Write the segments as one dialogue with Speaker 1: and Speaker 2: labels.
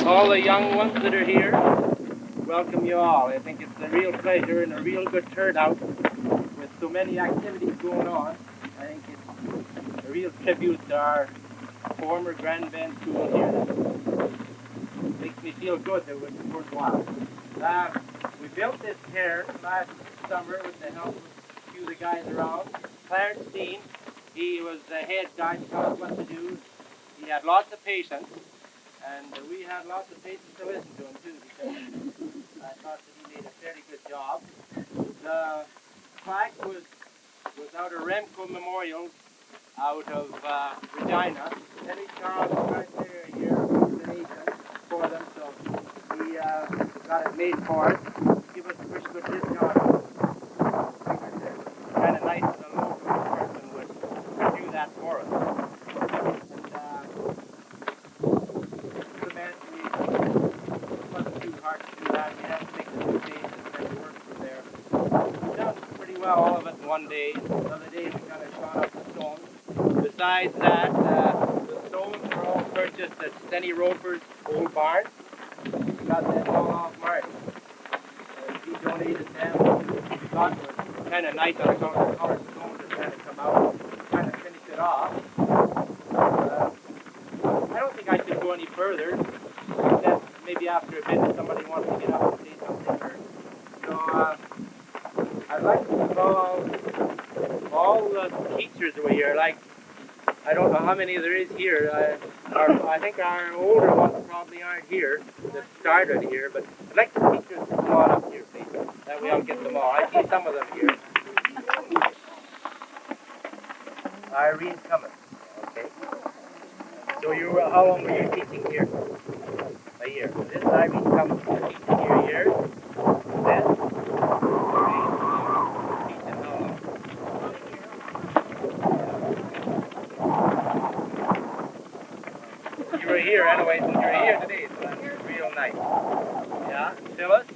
Speaker 1: all the young ones that are here, welcome you all. I think it's a real pleasure and a real good turnout with so many activities going on. I think it's a real tribute to our former Grand Bend school here. It makes me feel good that it was worthwhile. We built this cairn last summer with the help of a few of the guys around. Clarence Dean, he was the head guy to tell us what to do. He had lots of patience, and we had lots of patience to listen to him too, because I thought that he made a fairly good job. The plaque was out of Remco Memorial out of Regina. Henry Charles was right there here, donation for them, so he got it made for us. Give us a pretty good discount. Kind of nice that a local person would do that for us. It wasn't too hard to do that. We had to make the 2 days and then work from there. We've done pretty well, all of it in 1 day. The other day we kind of shot up the stones. Besides that, the stones were all purchased at Stenny Roper's old barn. We got them all off March. He donated them. We thought it was kind of nice on the color stones to kind of come out and kind of finish it off. I don't think I should go any further, except maybe after a minute somebody wants to get up and say something. So I'd like to call all the teachers who are here. Like, I don't know how many there is here. I think our older ones probably aren't here that started here, but I'd like the teachers to come on up here, please. That way I'll get them all. I see some of them here. Irene Cummins. Okay. So how long were you teaching here? A year. This is Irene Cummins. You're teaching here a year. Then? Teaching how long? You were here anyway, so you're here today, so that's real nice. Yeah? Phyllis?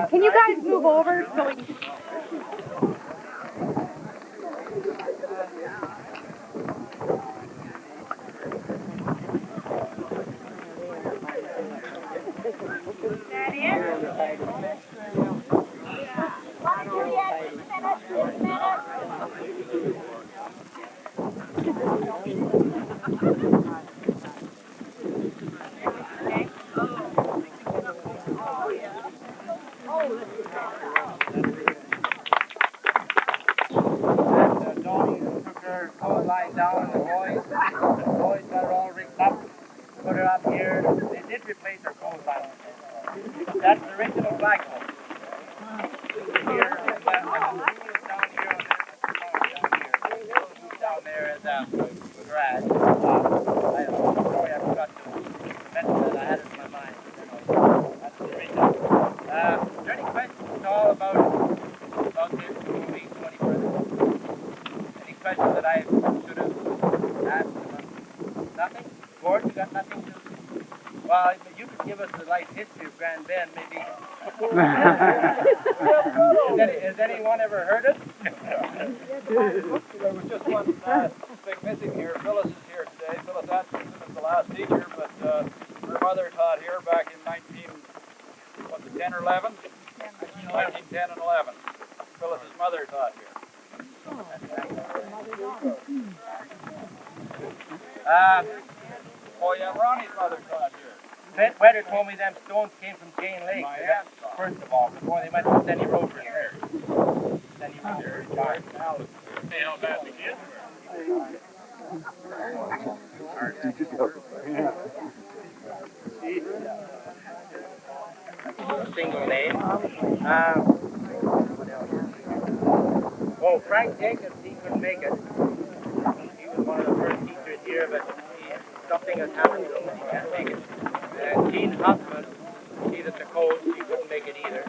Speaker 2: Can you guys move over so we can...
Speaker 1: That's the original flagpole. Down there as a garage. I forgot to mention that. I had it in my mind. That's the original. Is there any questions at all about this before we go any further? Any questions that I should have asked about? Nothing? Gord, you got nothing to... Well, you could give us the light history of Grand Bend, maybe. Has anyone ever heard it?
Speaker 3: There was just one thing missing here. Phyllis is here today. Phyllis Atkinson is the last teacher, but her mother taught here back in 1910 or 11? 1910 and 11. Phyllis's mother taught here. Oh yeah, Ronnie's mother taught here.
Speaker 1: Weather told me them stones came from Jane Lake, first of all, before they went to Stenny Roper there. Stenny Roper.
Speaker 3: Hey, how bad the kids
Speaker 1: were. Single name. Frank Jacobs, he couldn't make it. He was one of the first teachers. thing has happened to him. He can't make it. And Gene Huffman, he's at the coast. He couldn't make it either.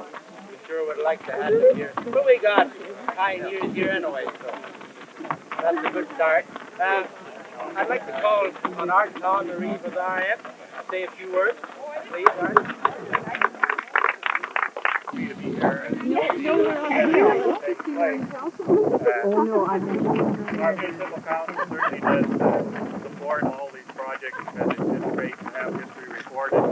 Speaker 1: We sure would like to have him here. But we got pioneers here anyway, so that's a good start. I'd like to call on Art Todd Marie Bazarian to say a few words. Please, Art.
Speaker 4: Me to be here and take place. Our municipal council certainly does support all these projects because it's great to have history recorded.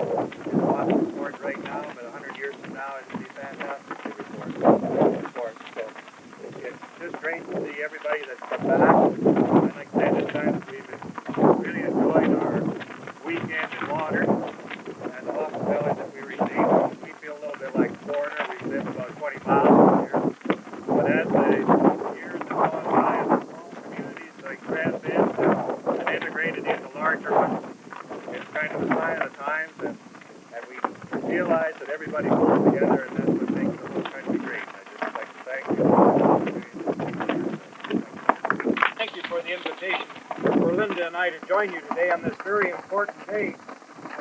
Speaker 4: There's a lot of support right now, but 100 years from now it would be fantastic to report. So it's just great to see everybody that's come back. And like I said, this time we've really enjoyed our weekend in water and the hospitality that we received. We feel a little bit like foreigners. We live about 20 miles from here. But as the years have gone by and the small communities like Grand Bend have been integrated into larger ones, it's kind of a sign of the times, and we realize that everybody pulls together, and that's what makes the whole country great. I'd just like to thank you.
Speaker 3: Thank you for the invitation for Linda and I to join you today on this very important day, the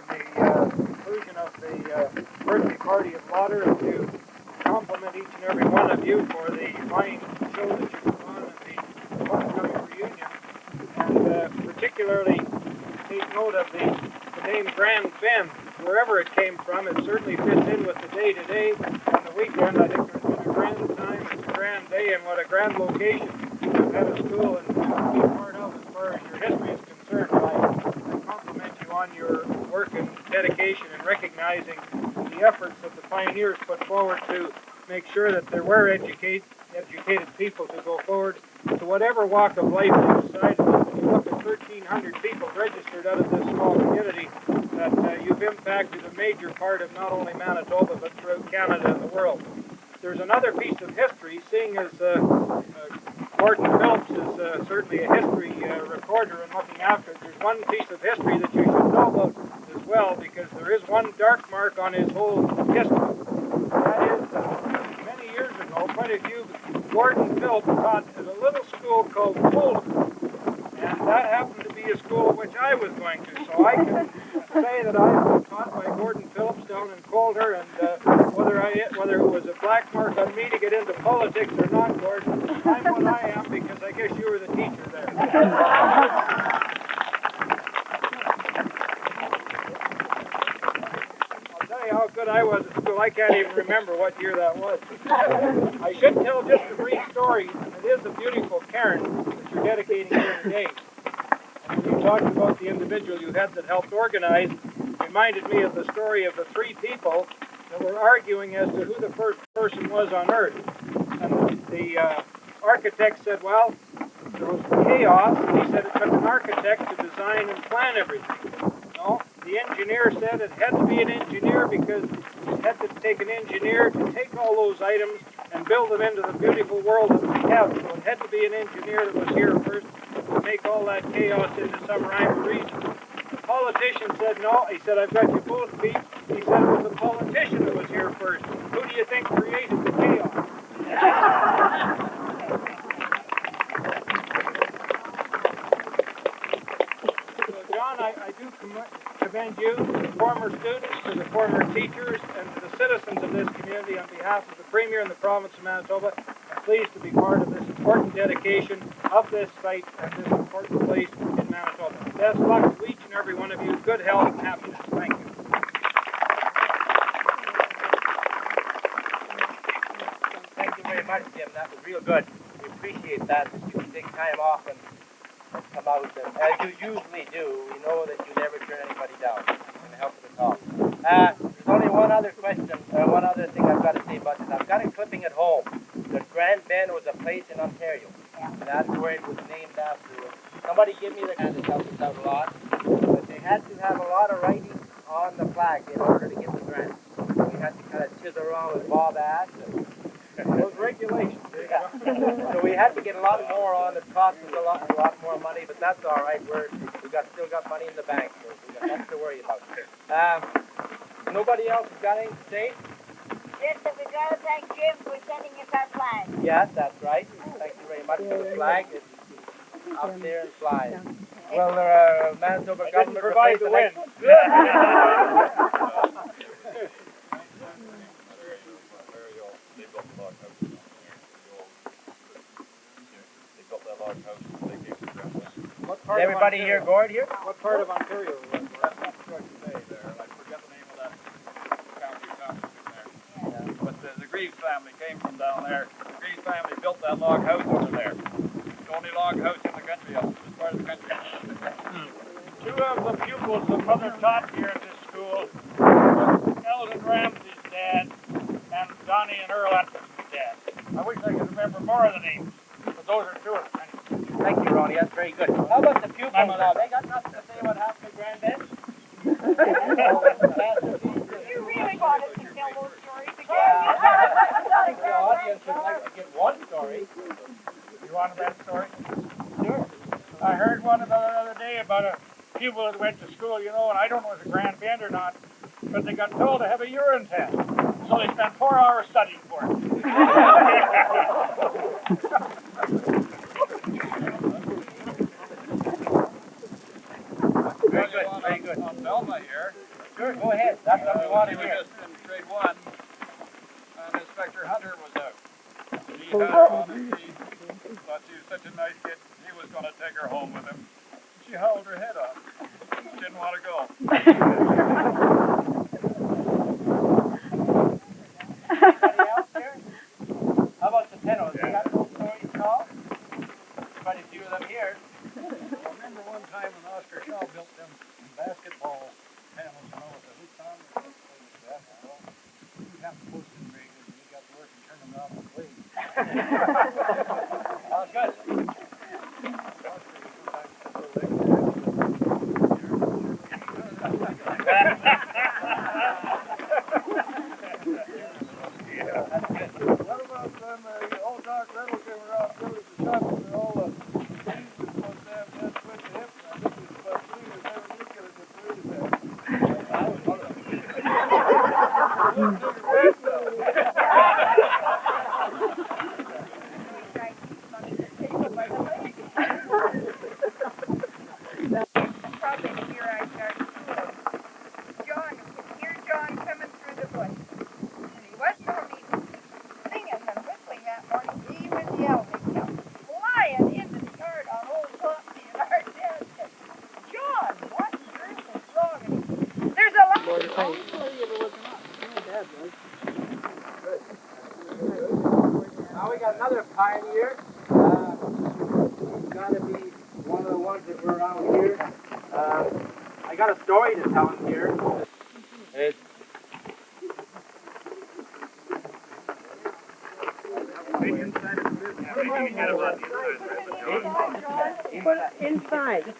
Speaker 3: conclusion of the birthday party of Lauder, and to compliment each and every one of you for the fine show that you put on at the homecoming reunion, and particularly take note of the name Grand Bend. Wherever it came from, it certainly fits in with the day today and the weekend. I think there's been a grand time, it's a grand day, and what a grand location to have a school and to be part of as far as your history is concerned. I compliment you on your work and dedication and recognizing the efforts that the pioneers put forward to make sure that there were educated people to go forward to whatever walk of life they decided. When you look at 1,300 people registered out of this small community, that you've impacted a major part of not only Manitoba but throughout Canada and the world. There's another piece of history, seeing as Gordon Phillips is certainly a history recorder and looking after it. There's one piece of history that you should know about as well, because there is one dark mark on his whole history. That is, many years ago, quite a few, Gordon Phillips taught at a little school called Colder. And that happened to be a school which I was going to, so I can say that I was taught by Gordon Phillips down in Calder, and whether it was a black mark on me to get into politics or not, Gordon, I'm what I am because I guess you were the teacher there. I'll tell you how good I was at school. I can't even remember what year that was. I should tell just a brief story, and it is a beautiful cairn that you're dedicating here today. And when you talked about the individual you had that helped organize, it reminded me of the story of the three people that were arguing as to who the first person was on Earth. And the architect said, well, there was chaos, and he said it took an architect to design and plan everything. No, the engineer said it had to be an engineer because it had to take an engineer to take all those items and build them into the beautiful world that we have. So it had to be an engineer that was here first to make all that chaos into some rhyme or reason. The politician said no. He said, I've got you both beat. He said it was the politician that was here first. Who do you think created the chaos? So John, I do commend you to the former students, to the former teachers, and to the citizens of this community on behalf of the Premier and the province of Manitoba. I'm pleased to be part of this important dedication of this site and this important place in Manitoba. Best luck to each and every one of you. Good health and happiness. Thank you.
Speaker 1: Thank you very much, Jim. That was real good. We appreciate that you can take time off and come out. And as you usually do, we know that you never turn anybody down. And help with the talk. There's only one other question, one other thing I've got to say about this. I've got a clipping at home that Grand Bend was a place in Ontario. And that's where it was named after. Somebody give me the hand that helped us out a lot. But they had to have a lot of writing on the flag in order to get the grant. We had to kind of chisel around with Bob Ash and
Speaker 3: Those regulations.
Speaker 1: yeah. So we had to get a lot more on. It cost us a lot more money, but that's all right. We still got money in the bank, so we got nothing to worry about. Nobody else has got anything to say?
Speaker 5: Yes, so we got to thank Jim for sending us our flag.
Speaker 1: Yes, that's right. Thank you very much for the flag. It's up there and flying. Will Manitoba
Speaker 3: I didn't
Speaker 1: government
Speaker 3: provide
Speaker 1: replace
Speaker 3: the
Speaker 1: the
Speaker 3: wind.
Speaker 1: next
Speaker 3: They built the log house down there. They built that log house and they gave the ground. What
Speaker 1: Is everybody here, Gord, here?
Speaker 3: What part of Ontario was that? That's not sure to say there, and I forget the name of that county township in there. But the Greaves family came from down there. The Greaves family built that log house over there. The only log house in the country, this part of the country. Two of the pupils of Mother taught here at this school were Eldon Ramsey's dad and Donnie and Earl Atkinson's dad. I wish I could remember more of the names, but those are two of them.
Speaker 1: Thank you, Ronnie. That's very good. How about the pupils now? They got nothing to say what happened to Granddad?
Speaker 5: You really wanted to tell those stories again.
Speaker 1: The audience would like to get one story.
Speaker 3: You want a bad story?
Speaker 1: Sure.
Speaker 3: I heard one about the other day about a pupil that went to school, you know, and I don't know if it's a grand bend or not, but they got told to have a urine test. So they spent 4 hours studying for it.
Speaker 1: Very good, very good.
Speaker 3: On Velma here,
Speaker 1: Sure, go ahead. That's what we want to hear.
Speaker 3: just in grade 1, and Inspector Hunter was out. He had her on her feet, thought she was such a nice kid, he was going to take her home with him. She held her head up. She didn't want to go.
Speaker 1: Anybody else here? How about the Tenos? They got no stories at all? Quite a few of them here.
Speaker 3: I remember one time when Oscar Shaw built them basketball panels, you know, with the hoops on them. He got the post in very good, and he got to work and turned them out on the blade.
Speaker 1: Oh, good.
Speaker 3: What about them old Doc Reynolds came around and built us a shop and all the things were supposed to have that switch of hips, and I think it was about 3 or 7 years ago that played it there. I was one of them.
Speaker 5: Probably here I started schooling. John, you could hear John coming through the bush. And he wasn't only singing and whistling that morning, he was yelling. He kept flying into the yard on old Topsy and our dad said, John, what on earth is wrong? And he said, there's a lot.
Speaker 1: Now we got another pioneer. He's got to be one of the ones that were around here. I got a story to tell him here. It's
Speaker 2: Inside.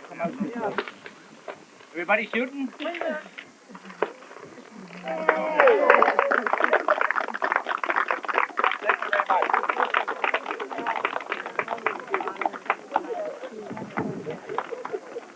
Speaker 1: Everybody shooting?
Speaker 5: Hey.